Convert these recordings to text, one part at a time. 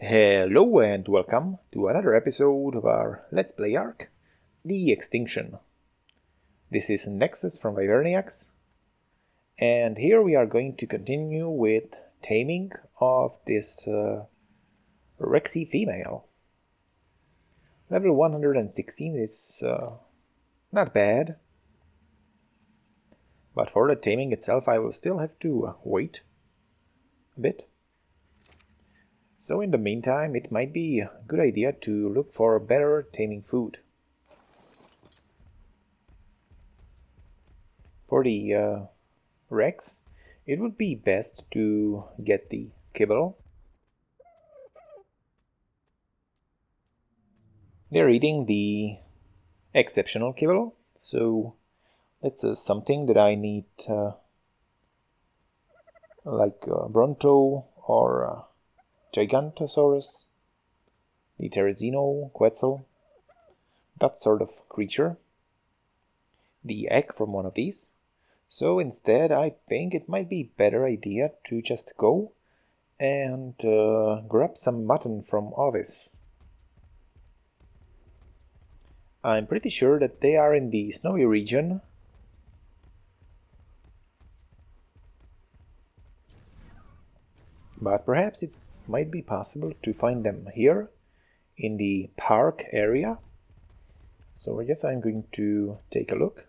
Hello and welcome to another episode of our Let's Play Ark, the Extinction. This is Nexus from Viverniacs, and here we are going to continue with taming of this Rexy female. Level 116 is not bad, but for the taming itself I will still have to wait a bit. So in the meantime, it might be a good idea to look for better taming food. For the Rex, it would be best to get the kibble. They're eating the exceptional kibble, so that's something that I need like Bronto or Gigantosaurus, the Terrazino, Quetzal, that sort of creature. The egg from one of these. So instead I think it might be a better idea to just go and grab some mutton from Ovis. I'm pretty sure that they are in the snowy region. But perhaps it might be possible to find them here in the park area. So I guess I'm going to take a look.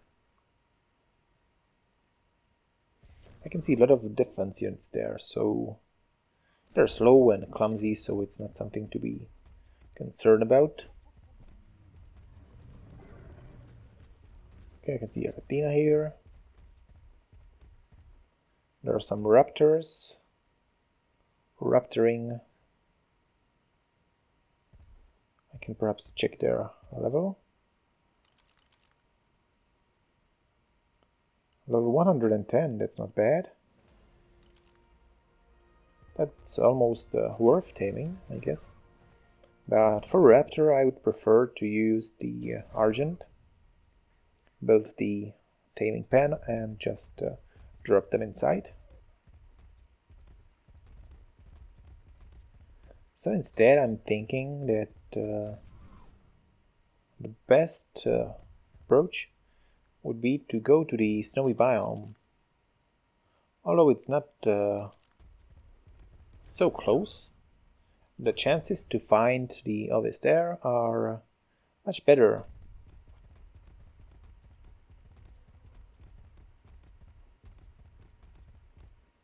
I can see a lot of defense units there, so they're slow and clumsy, so it's not something to be concerned about. Okay, I can see Argentina here. There are some raptors raptoring. I can perhaps check their level. Level 110, that's not bad. That's almost worth taming, I guess. But for raptor I would prefer to use the Argent. Build the taming pen and just drop them inside. So instead I'm thinking that the best approach would be to go to the snowy biome. Although it's not so close, the chances to find the Ovis there are much better.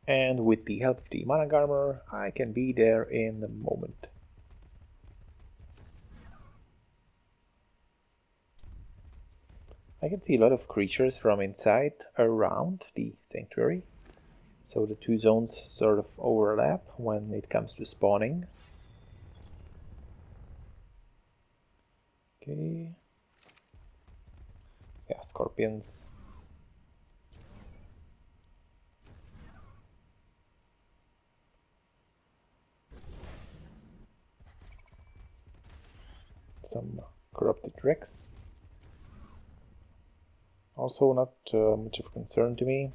And with the help of the Managarmer, I can be there in a moment. I can see a lot of creatures from inside around the sanctuary. So the two zones sort of overlap when it comes to spawning. Okay. Yeah, scorpions. Some corrupted Rex. Also not much of concern to me.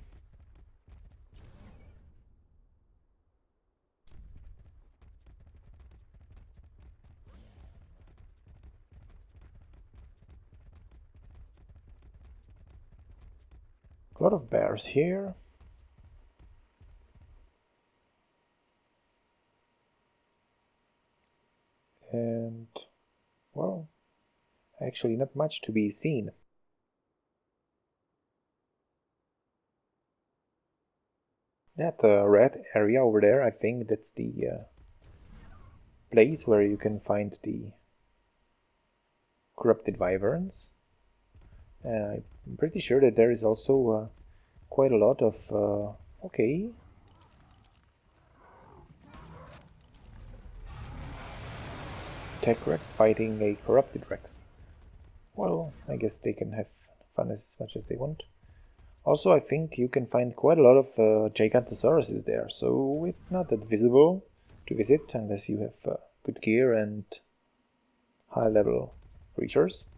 A lot of bears here. And, well, actually not much to be seen. That red area over there, I think that's the place where you can find the corrupted wyverns. I'm pretty sure that there is also quite a lot of... okay. Tech Rex fighting a corrupted Rex. Well, I guess they can have fun as much as they want. Also, I think you can find quite a lot of Gigantosauruses there, so it's not that visible to visit unless you have good gear and high-level creatures.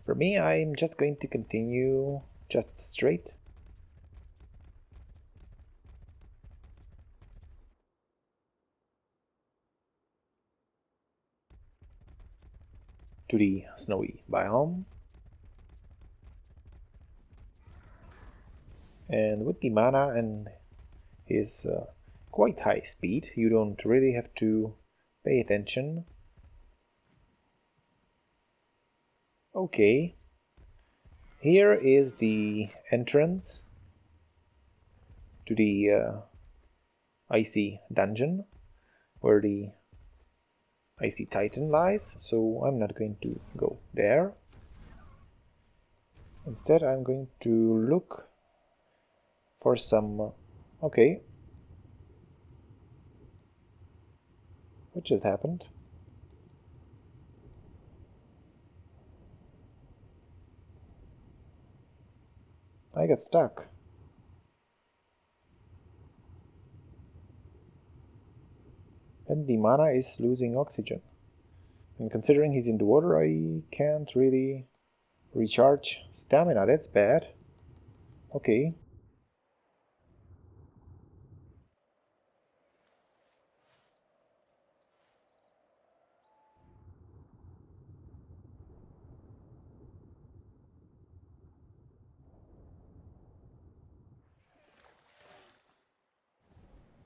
For me, I'm just going to continue just straight. to the snowy biome. And with the mana and his quite high speed, you don't really have to pay attention. Okay, here is the entrance to the icy dungeon where the icy titan lies, so I'm not going to go there. Instead, I'm going to look for some... okay. What just happened? I got stuck. And the mana is losing oxygen. And considering he's in the water, I can't really recharge stamina. That's bad. Okay.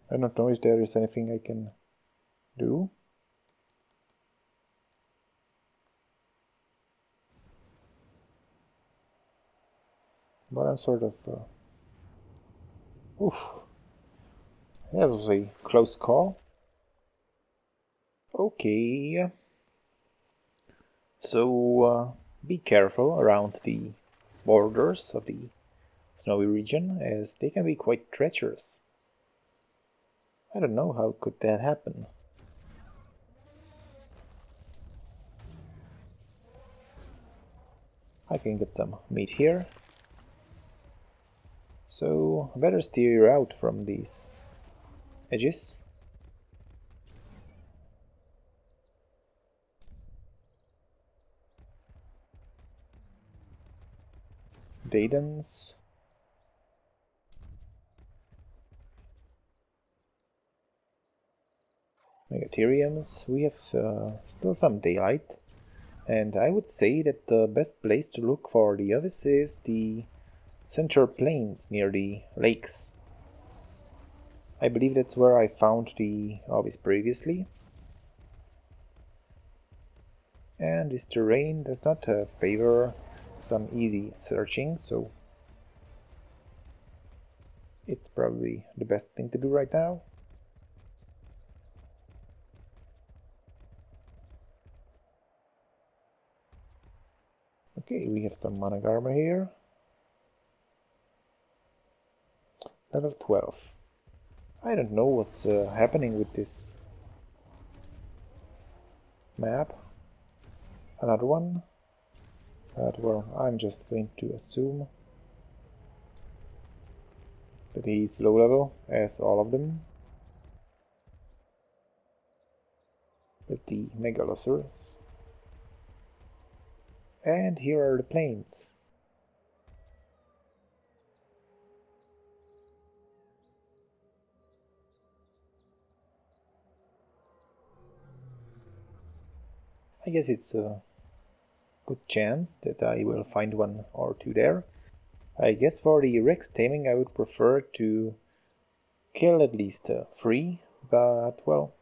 I don't know if there is anything I can do. But I'm sort of... oof. That was a close call. Okay. So be careful around the borders of the snowy region, as they can be quite treacherous. I don't know how could that happen. I can get some meat here. So better steer out from these edges. Dadens. Megatheriums. We have still some daylight. And I would say that the best place to look for the Ovis is the center plains near the lakes. I believe that's where I found the Ovis previously. And this terrain does not favor some easy searching, so it's probably the best thing to do right now. Okay, we have some Monarch armor here. Level 12. I don't know what's happening with this map. Another one. But well, I'm just going to assume that he's low level, as all of them. With the Megalosaurus. And here are the plains. I guess it's a good chance that I will find one or two there. I guess for the Rex taming I would prefer to kill at least 3, but well,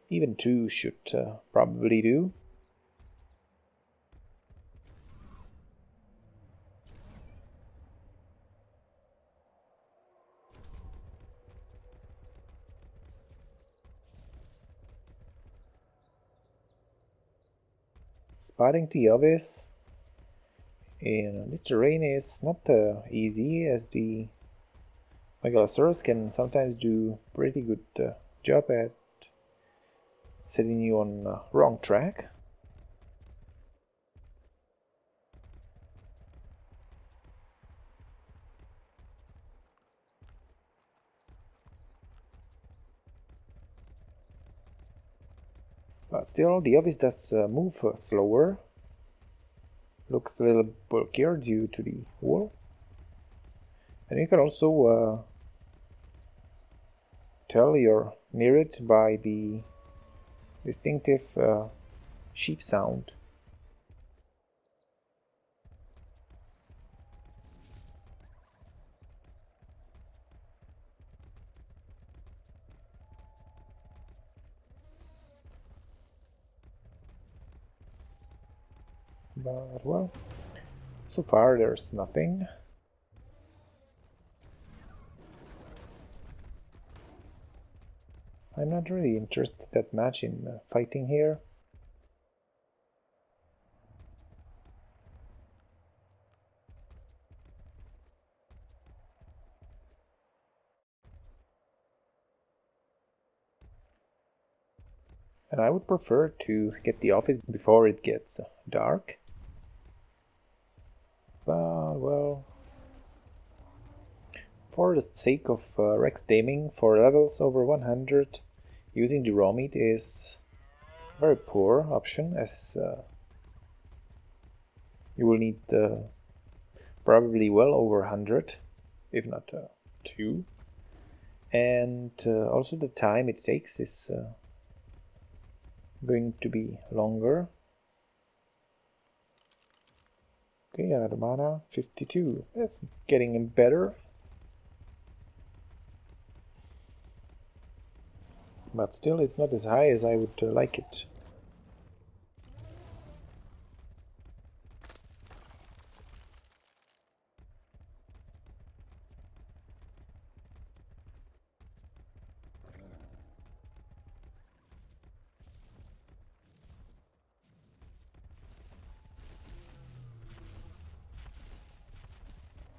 even 2 should probably do. Spotting the Ovis in this terrain is not easy, as the Megalosaurus can sometimes do pretty good job at setting you on the wrong track. But still, the Ovis does move slower. Looks a little bulkier due to the wool. And you can also tell you're near it by the distinctive sheep sound. But well, so far there's nothing. I'm not really interested that much in fighting here. And I would prefer to get the office before it gets dark. But well, for the sake of Rex Taming, for levels over 100, using the raw meat is a very poor option, as you will need probably well over 100, if not 2. And also the time it takes is going to be longer. Okay, another mana, 52. That's getting better. But still, it's not as high as I would like it.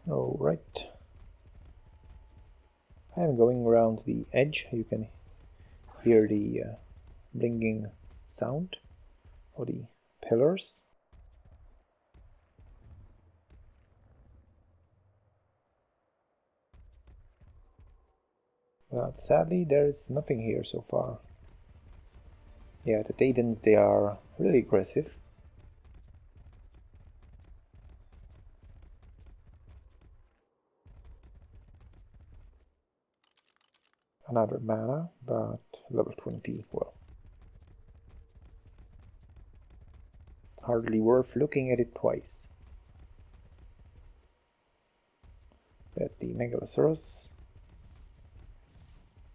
Alright. I am going around the edge. You can hear the blinking sound of the pillars. But sadly, there is nothing here so far. Yeah, the Titans, they are really aggressive. Another mana, but level 20, well, hardly worth looking at it twice. That's the Megalosaurus.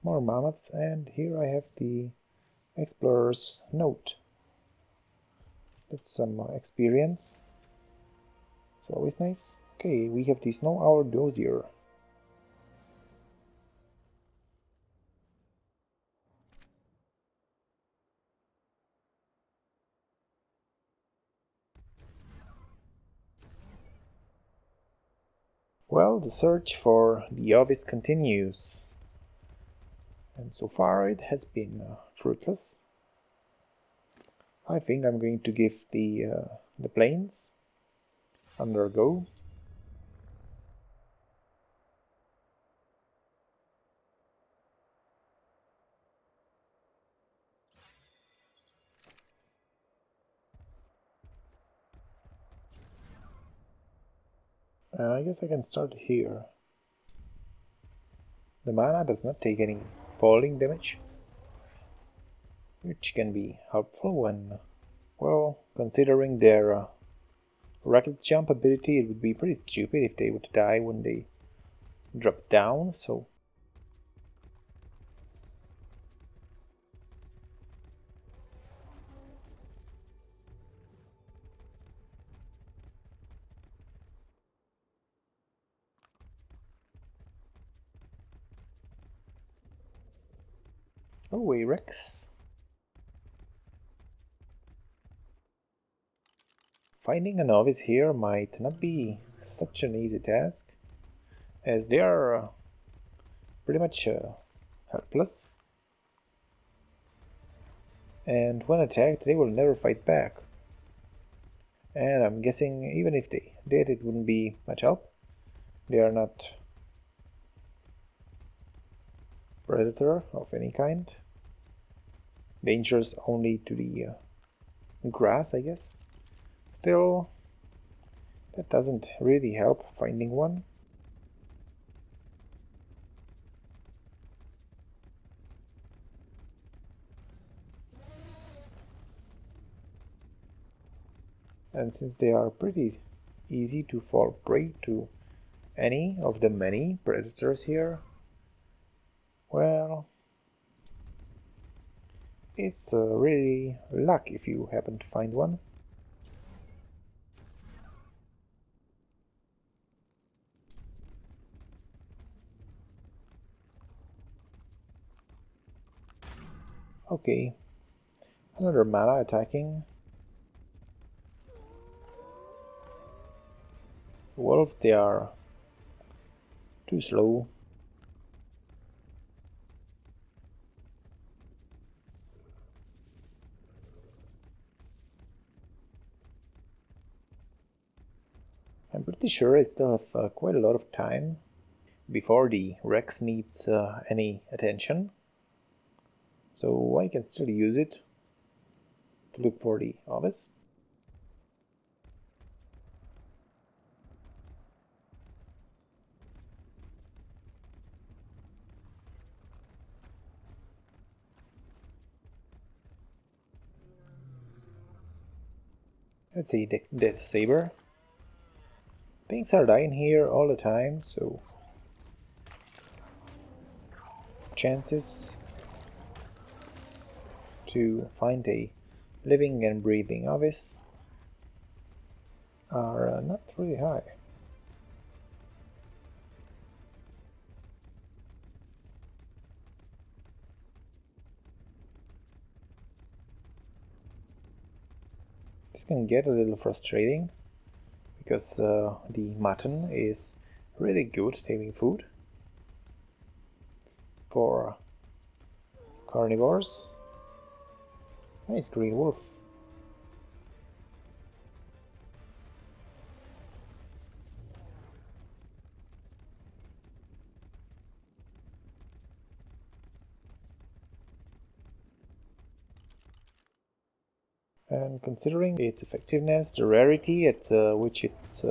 More mammoths, and here I have the Explorer's Note. That's some experience. It's always nice. Okay, we have the Snow Owl Dozier. Well, the search for the Ovis continues. And so far it has been fruitless. I think I'm going to give the plains another go. I guess I can start here. The mana does not take any falling damage, which can be helpful when, well, considering their rocket jump ability, it would be pretty stupid if they would die when they drop down, so... Oh, a Rex. Finding a novice here might not be such an easy task, as they are pretty much helpless. And when attacked, they will never fight back. And I'm guessing even if they did, it wouldn't be much help. They are not predator of any kind. Dangerous only to the grass, I guess. Still, that doesn't really help finding one. And since they are pretty easy to fall prey to any of the many predators here, well, it's really luck if you happen to find one. Okay, another mana attacking. Wolves, they are too slow. I'm pretty sure I still have quite a lot of time before the Rex needs any attention. So I can still use it to look for the Ovis. Let's see, the saber. Things are dying here all the time, so chances to find a living and breathing Ovis are not really high. This can get a little frustrating because the mutton is really good taming food for carnivores. Nice green wolf. And considering its effectiveness, the rarity at which it's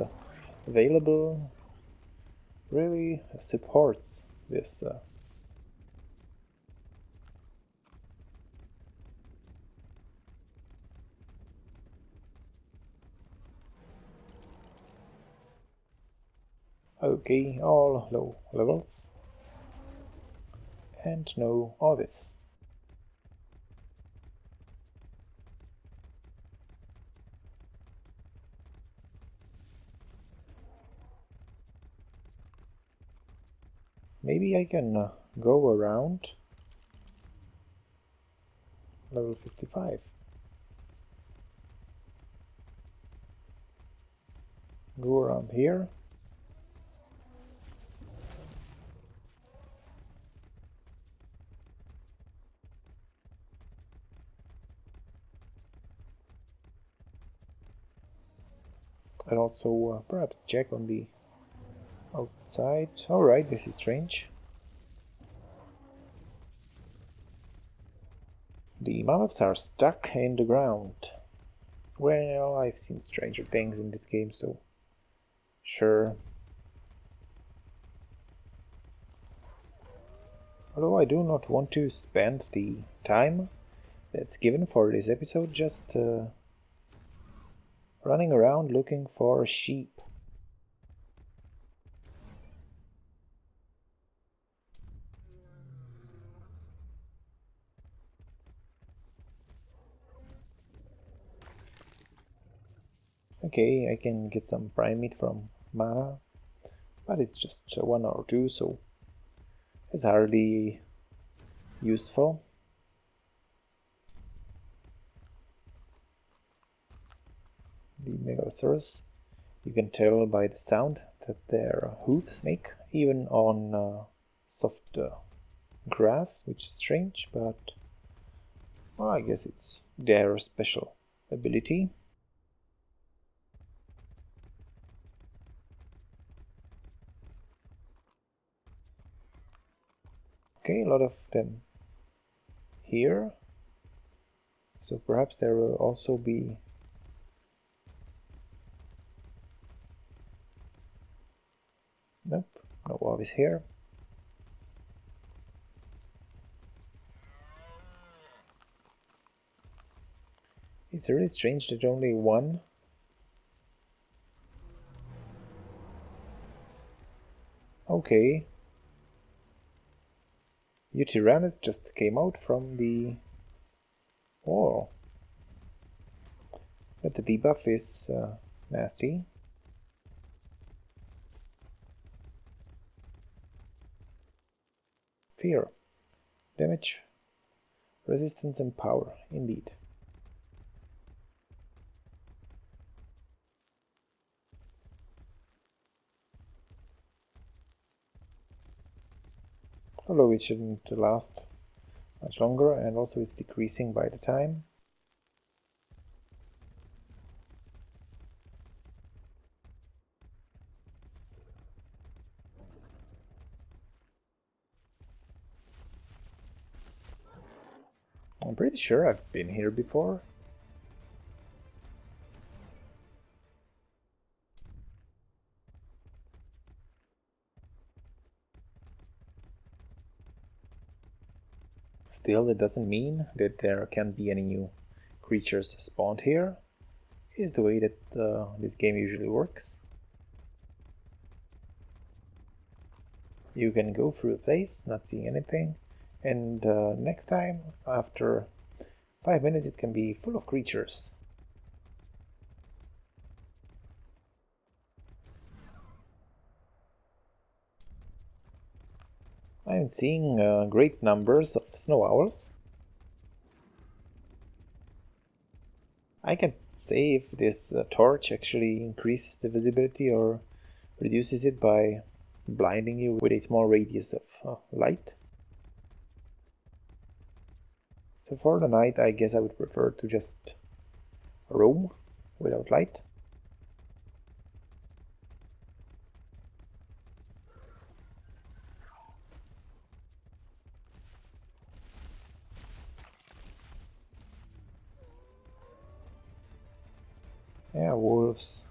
available really supports this. Okay, all low levels. And no Ovis. Maybe I can go around level 55. Go around here. And also perhaps check on the outside. Alright, this is strange. The mammoths are stuck in the ground. Well, I've seen stranger things in this game, so sure. Although I do not want to spend the time that's given for this episode just running around looking for sheep. Okay, I can get some prime meat from mana, but it's just one or two, so it's hardly useful. The Megalosaurus, you can tell by the sound that their hooves make, even on soft grass, which is strange, but well, I guess it's their special ability. Okay, a lot of them here, so perhaps there will also be nope, no Ovis here. It's really strange that only one okay. Eutyranus just came out from the wall. But the debuff is nasty. Fear. Damage Resistance and power, indeed. Although it shouldn't last much longer, and also it's decreasing by the time. I'm pretty sure I've been here before. Still, that doesn't mean that there can't be any new creatures spawned here. Is the way that this game usually works. You can go through a place, not seeing anything, and next time, after 5 minutes, it can be full of creatures. I'm seeing great numbers of snow owls. I can't say if this torch actually increases the visibility or reduces it by blinding you with a small radius of light. So for the night, I guess I would prefer to just roam without light. Yeah, wolves.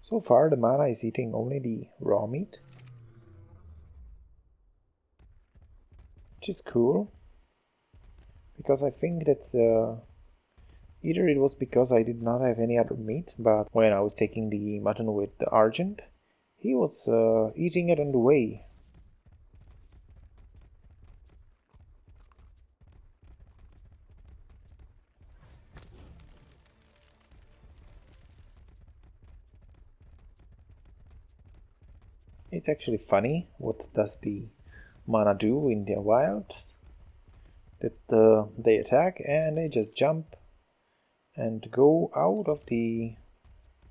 So far, the mana is eating only the raw meat, which is cool, because I think that either it was because I did not have any other meat, but when I was taking the mutton with the Argent, he was eating it on the way. It's actually funny what does the mana do in the wilds. That they attack and they just jump and go out of the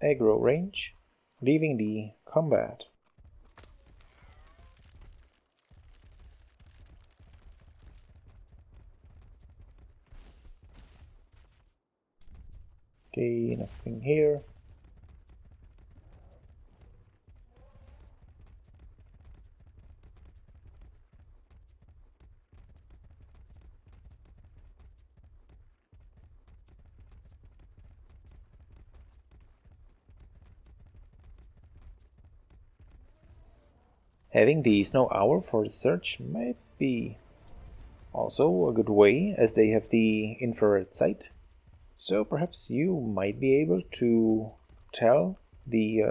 aggro range, leaving the combat. Okay, nothing here. Having the snow owl for the search might be also a good way, as they have the infrared sight. So perhaps you might be able to tell the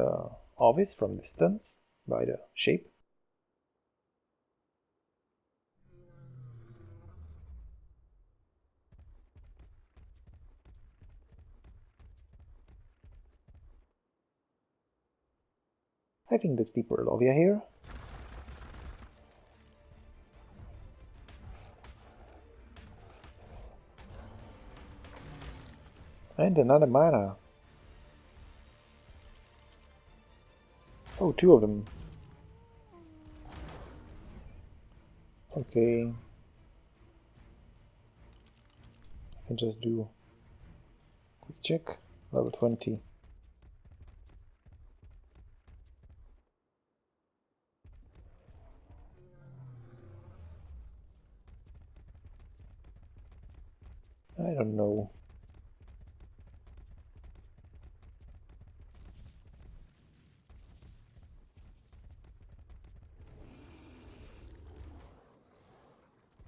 Ovis from distance by the shape. I think that's the Perlovia here. And another mana. Oh, two of them. Okay. I can just do quick check. Level 20. I don't know.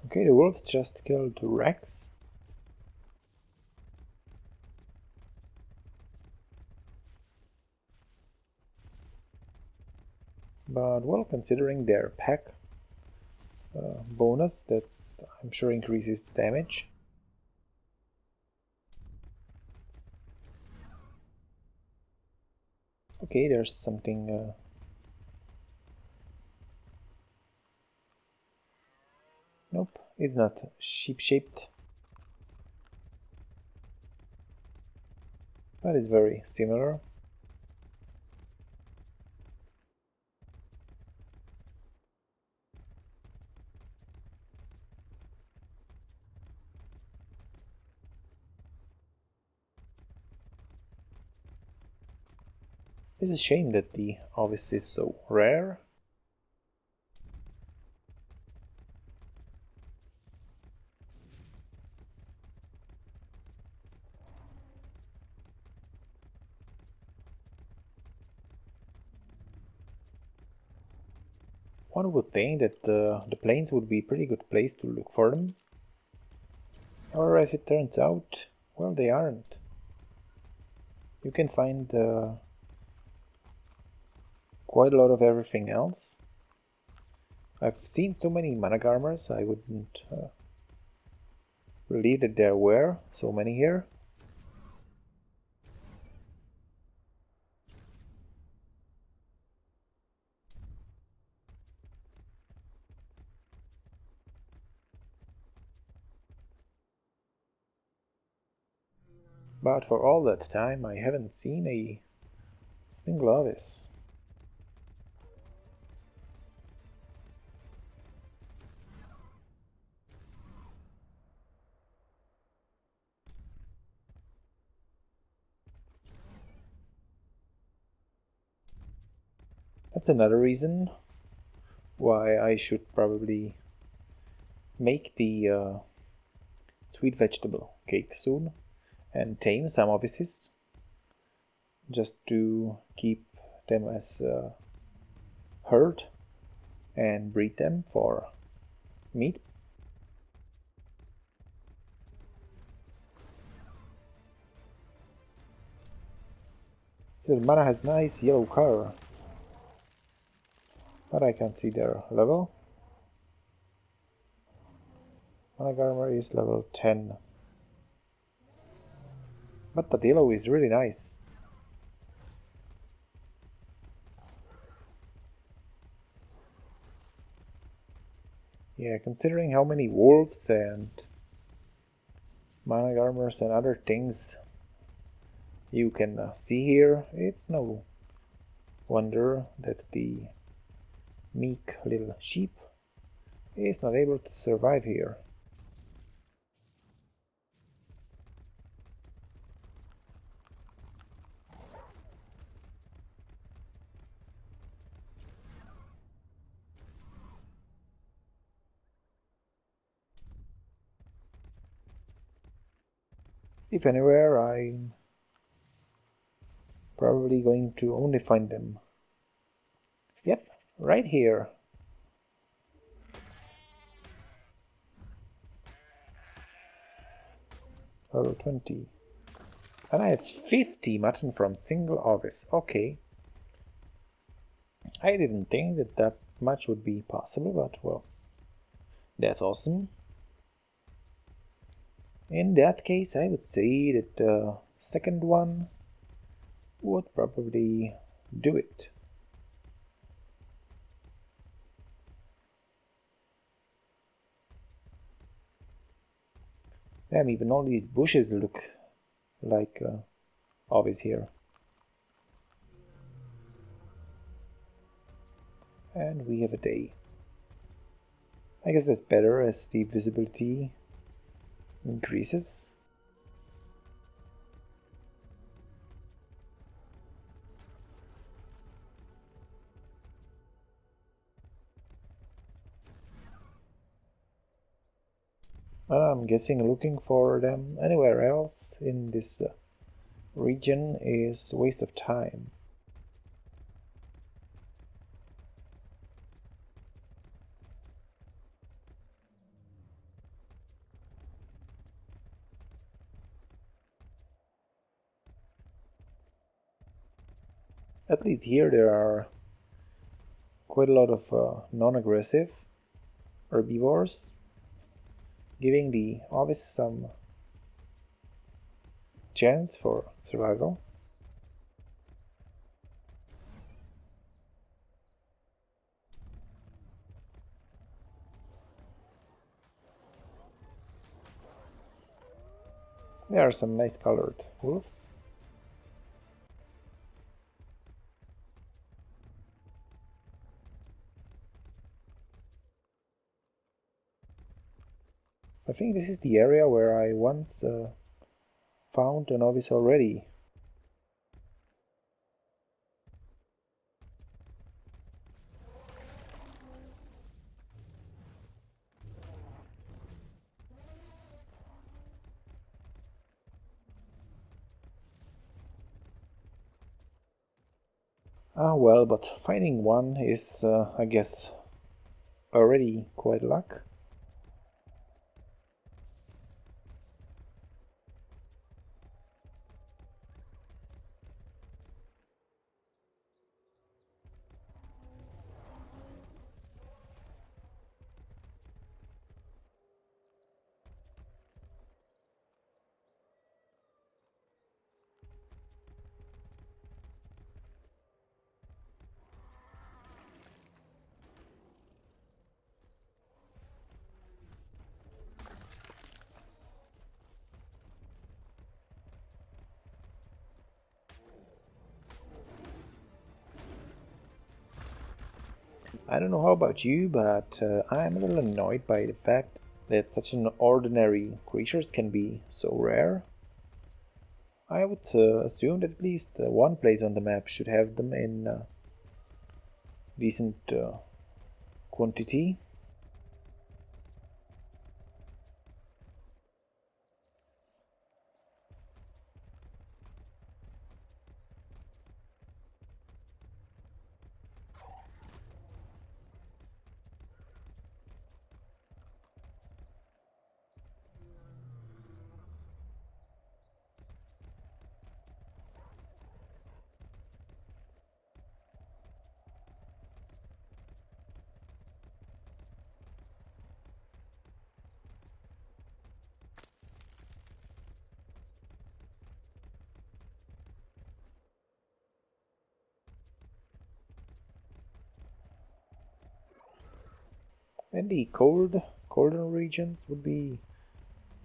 Okay, the wolves just killed Rex. But well, considering their pack bonus, that I'm sure increases the damage. Okay, there's something... Nope, it's not sheep-shaped. But it's very similar. It's a shame that the Ovis is so rare. One would think that the plains would be a pretty good place to look for them. However, as it turns out, well, they aren't. You can find quite a lot of everything else. I've seen so many managarmers, I wouldn't believe that there were so many here. But for all that time, I haven't seen a single Ovis. That's another reason why I should probably make the sweet vegetable cake soon and tame some Ovises, just to keep them as herd and breed them for meat. The mana has nice yellow color, but I can't see their level. Managarmer is level 10. But the yellow is really nice. Yeah, considering how many wolves and managarmers and other things you can see here, it's no wonder that the meek little sheep is not able to survive here. If anywhere, I'm probably going to only find them. Yep, right here. Level 20. And I have 50 mutton from single Ovis. Okay. I didn't think that that much would be possible, but well, that's awesome. In that case, I would say that the second one would probably do it. Damn, even all these bushes look like Ovis here. And we have a day. I guess that's better as the visibility increases. I'm guessing looking for them anywhere else in this region is a waste of time. At least here there are quite a lot of non-aggressive herbivores, giving the Ovis some chance for survival. There are some nice colored wolves. I think this is the area where I once found an Ovis already. Ah well, but finding one is, I guess, already quite luck. I don't know how about you, but I'm a little annoyed by the fact that such an ordinary creatures can be so rare. I would assume that at least one place on the map should have them in decent quantity. And the colder regions would be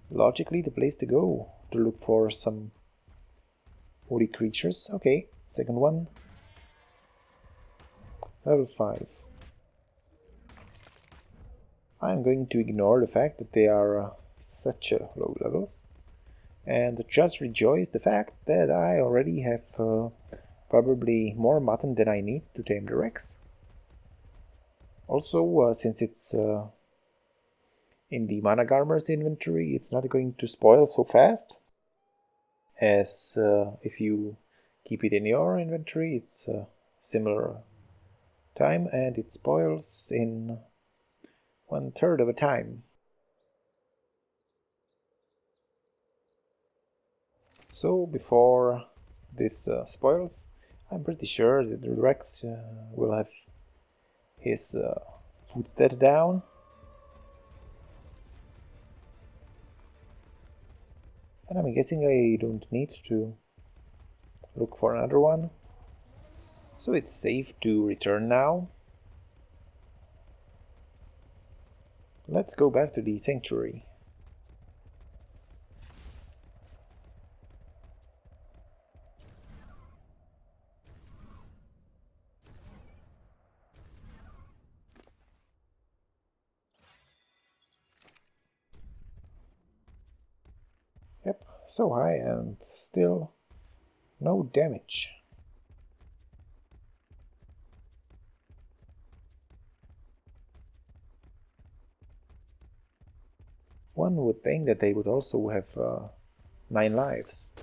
logically the place to go to look for some woody creatures. Okay, second one. Level 5. I'm going to ignore the fact that they are such low levels and just rejoice the fact that I already have probably more mutton than I need to tame the Rex. Also, since it's in the Managarmer's inventory, it's not going to spoil so fast as if you keep it in your inventory. It's similar time and it spoils in 1/3 of a time. So before this spoils, I'm pretty sure that the Rex will have his food stat down. And I'm guessing I don't need to look for another one. So it's safe to return now. Let's go back to the sanctuary. Yep, so high and still no damage. One would think that they would also have 9 lives.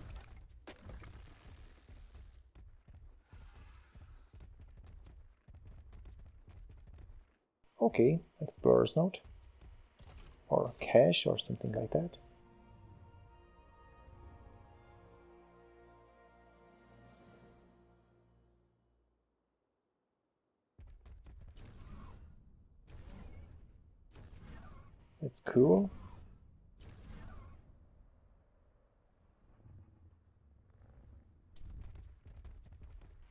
Okay, explorer's note. Or cache or something like that. That's cool.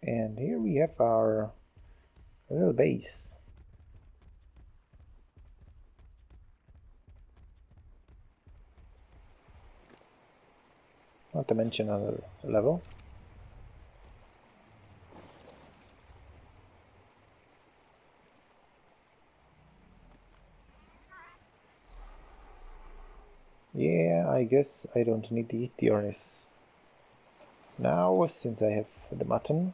And here we have our little base. not to mention another level. Yeah, I guess I don't need to eat the Ornis now, since I have the mutton.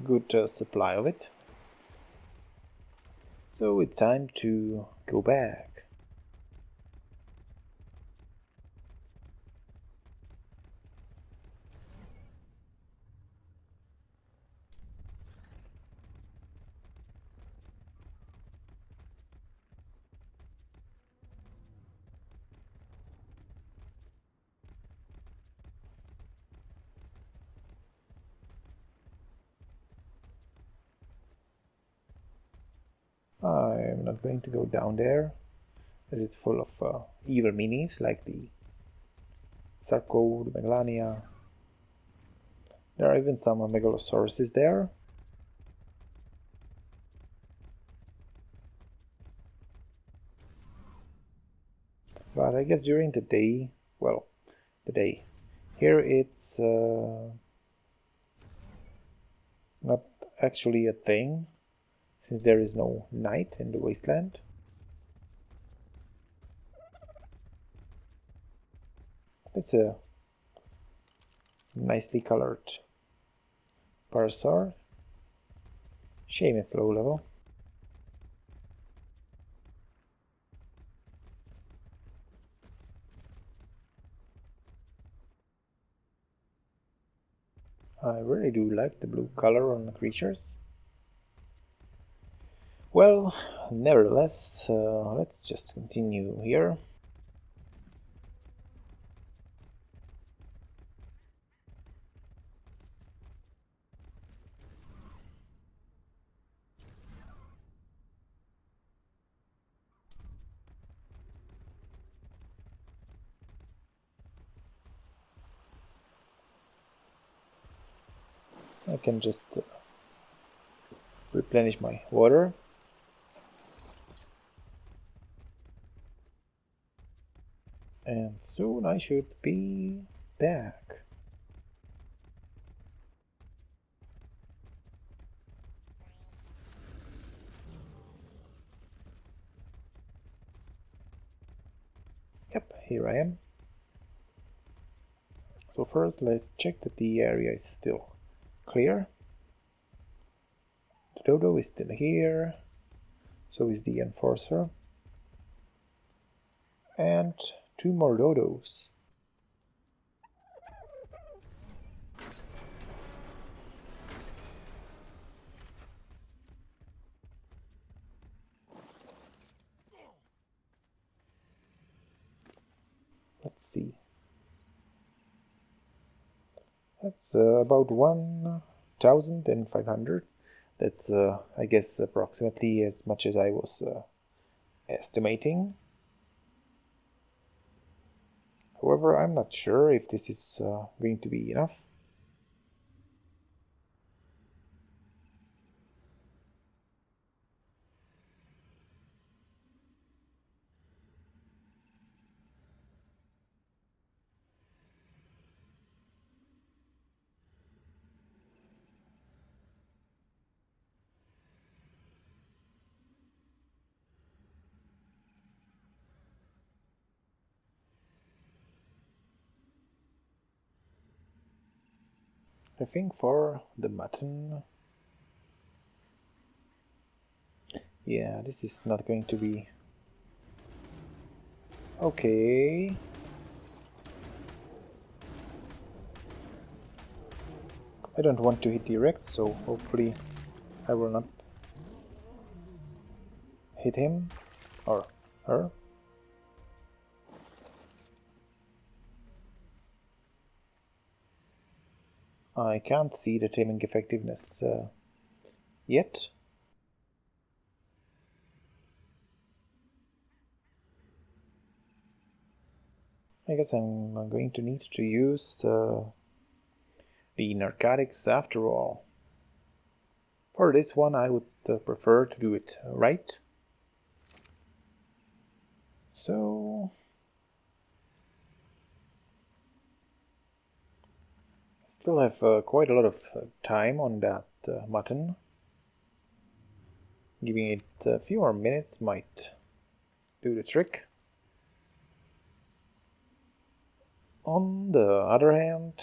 Good supply of it. So it's time to go back. I'm not going to go down there, as it's full of evil minis like the Sarco, the Megalania. There are even some Megalosauruses there. But I guess during the day, well, the day, here it's not actually a thing, since there is no night in the wasteland. It's a nicely colored Parasaur. Shame it's low level. I really do like the blue color on the creatures. Well, nevertheless, let's just continue here. I can just replenish my water. And soon I should be back. Yep, here I am. So first let's check that the area is still clear. The dodo is still here, so is the enforcer. And 2 more dodos. Let's see. That's about 1,500. That's, I guess, approximately as much as I was estimating. However, I'm not sure if this is going to be enough. I think for the mutton, yeah, this is not going to be okay. I don't want to hit the Rex, so hopefully I will not hit him or her. I can't see the taming effectiveness yet. I guess I'm going to need to use the narcotics after all. For this one I would prefer to do it right. So Still have quite a lot of time on that mutton. Giving it a few more minutes might do the trick. On the other hand,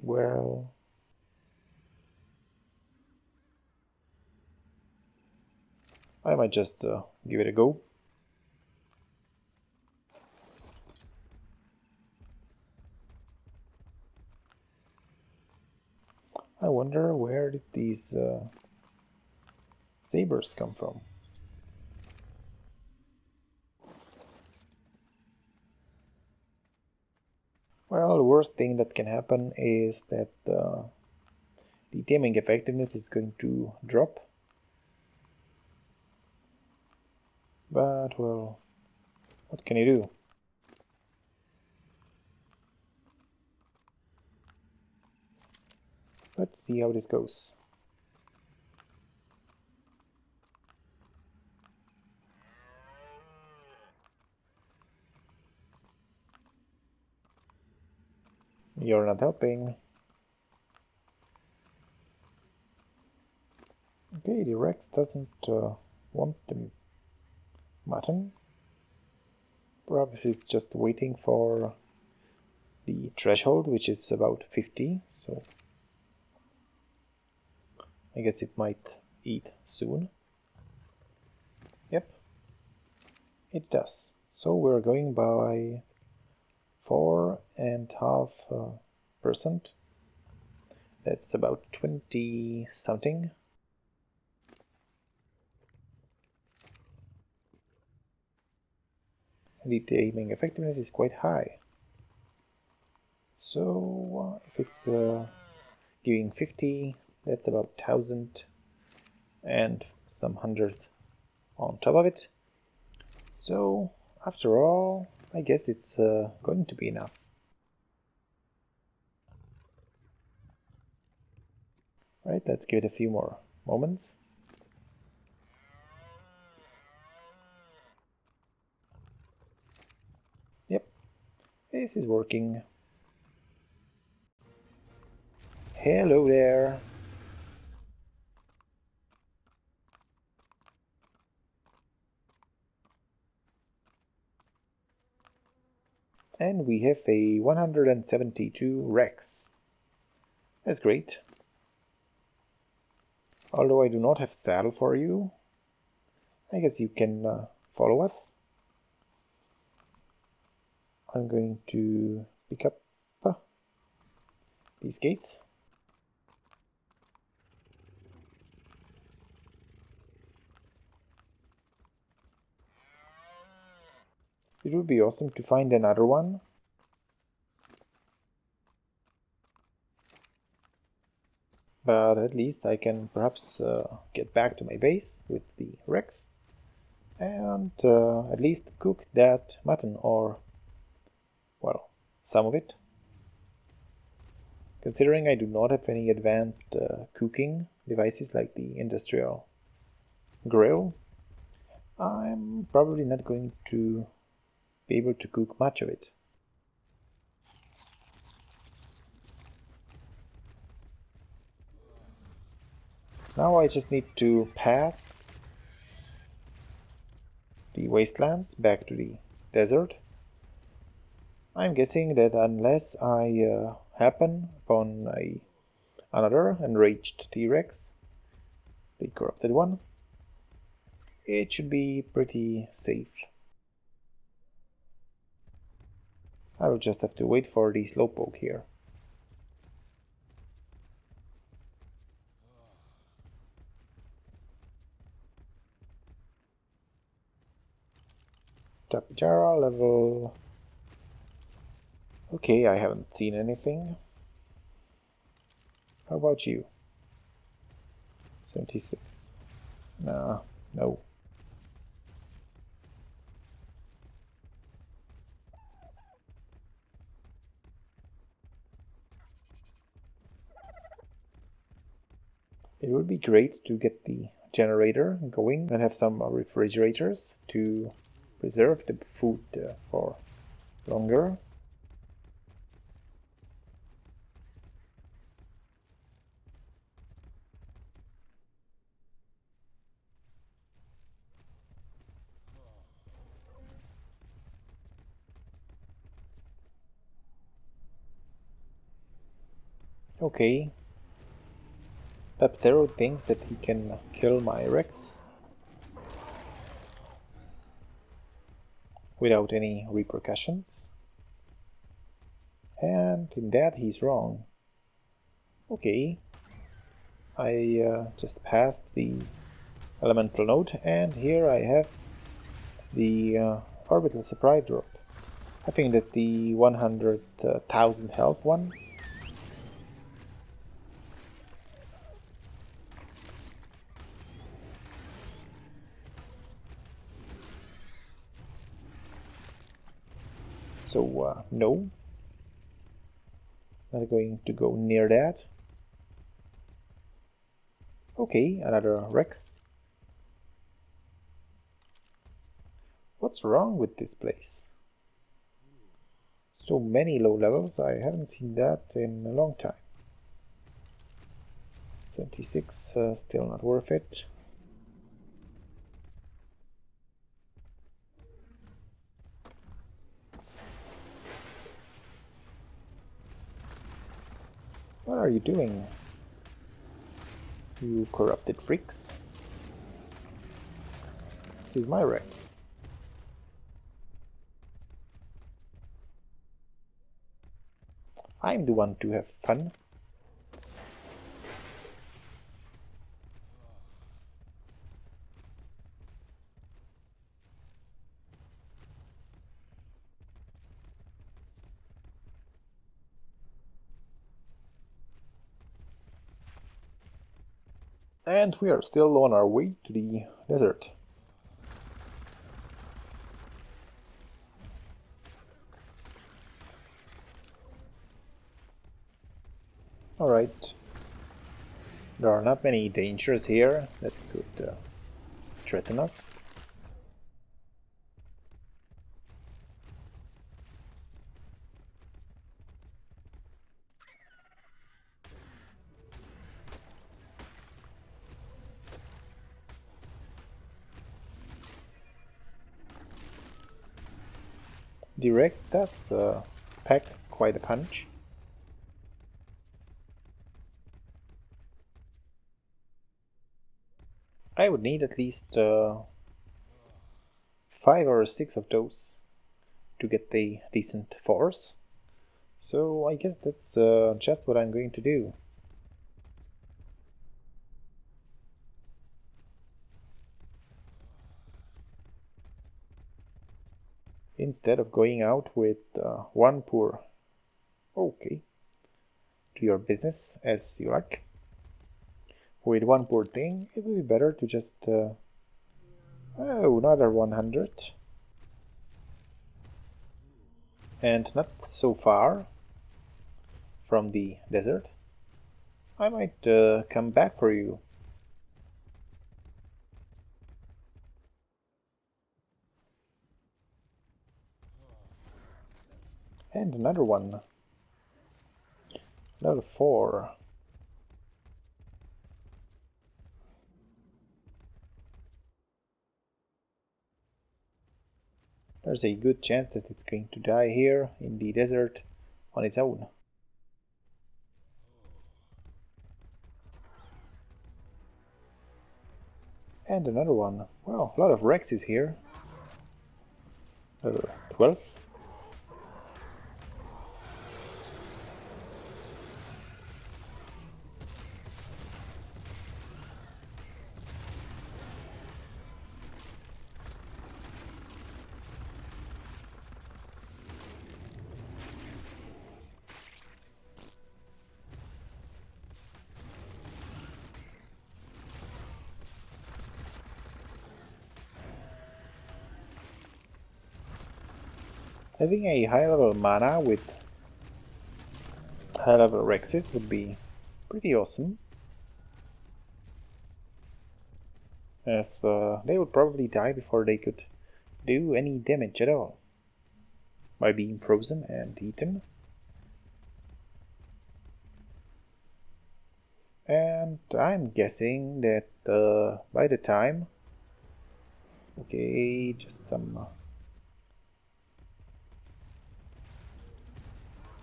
well, I might just give it a go. I wonder where did these sabers come from? Well, the worst thing that can happen is that the taming effectiveness is going to drop. But, well, what can you do? Let's see how this goes. You're not helping. Okay, the Rex doesn't want the mutton. Perhaps it's just waiting for the threshold, which is about 50, so I guess it might eat soon. Yep, it does. So we're going by 4.5%. That's about 20 something. The taming effectiveness is quite high. So if it's giving 50, that's about 1000 and some 100 on top of it. So after all, I guess it's going to be enough. Right, let's give it a few more moments. Yep, this is working. Hello there. And we have a 172 Rex. That's great. Although I do not have saddle for you, I guess you can follow us. I'm going to pick up these gates. It would be awesome to find another one. But at least I can perhaps get back to my base with the Rex and at least cook that mutton, or, well, some of it. Considering I do not have any advanced cooking devices like the industrial grill, I'm probably not going to be able to cook much of it. Now I just need to pass the wastelands back to the desert. I'm guessing that unless I happen upon another enraged T-Rex, the corrupted one, it should be pretty safe. I will just have to wait for the slowpoke here. Tapijara level. Okay, I haven't seen anything. How about you? 76. Nah, no. It would be great to get the generator going and have some refrigerators to preserve the food for longer. Okay. Laptero thinks that he can kill my Rex without any repercussions. And in that he's wrong. Okay. I just passed the elemental node, and here I have the orbital supply drop. I think that's the 100,000 health one. So, no. Not going to go near that. Okay, another Rex. What's wrong with this place? So many low levels, I haven't seen that in a long time. 76, still not worth it. What are you doing, you corrupted freaks? This is my Rex. I'm the one to have fun. And we are still on our way to the desert. Alright. There are not many dangers here that could threaten us. The Rex does pack quite a punch. I would need at least 5 or 6 of those to get a decent force. So I guess that's just what I'm going to do. Instead of going out with one poor... Okay. Do your business as you like. With one poor thing, it would be better to just... oh, another 100. And not so far from the desert. I might come back for you. And another one. Level 4. There's a good chance that it's going to die here in the desert on its own. And another one. Wow, a lot of Rexes here. Level 12. Having a high level mana with high level Rexes would be pretty awesome. As they would probably die before they could do any damage at all by being frozen and eaten. And I'm guessing that by the time... Okay, just some...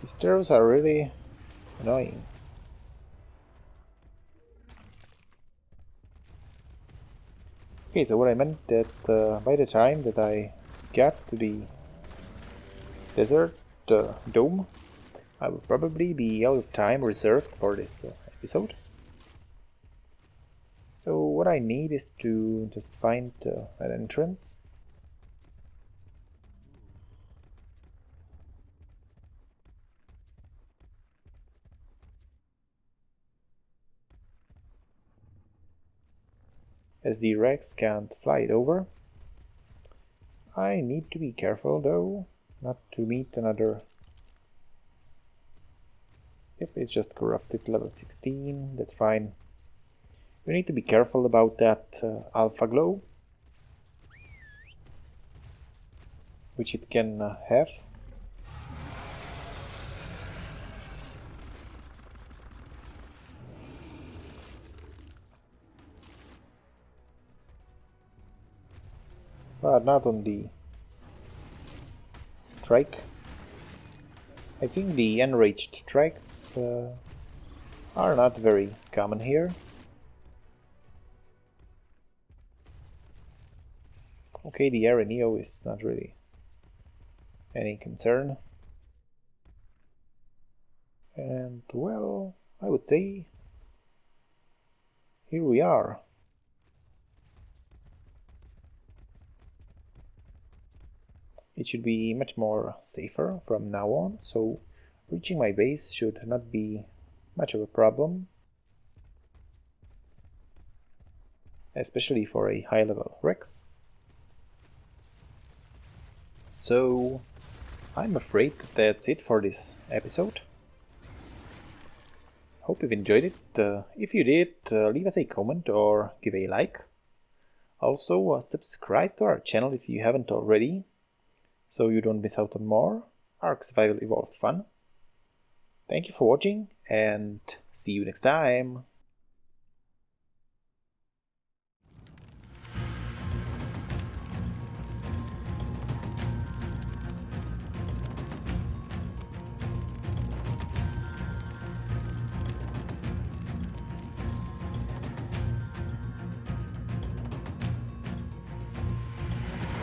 These arrows are really annoying. Okay, so what I meant that by the time that I get to the desert dome, I will probably be out of time reserved for this episode. So what I need is to just find an entrance. As the Rex can't fly it over. I need to be careful though, not to meet another... Yep, it's just corrupted level 16, that's fine. We need to be careful about that alpha glow, which it can have. But not on the trike. I think the enraged trikes are not very common here. Okay, the Areneo is not really any concern. And well, I would say here we are. It should be much more safer from now on, so reaching my base should not be much of a problem, especially for a high-level Rex. So I'm afraid that's it for this episode. Hope you've enjoyed it. If you did, leave us a comment or give a like. Also, subscribe to our channel if you haven't already, so you don't miss out on more Ark Survival Evolved fun. Thank you for watching, and see you next time!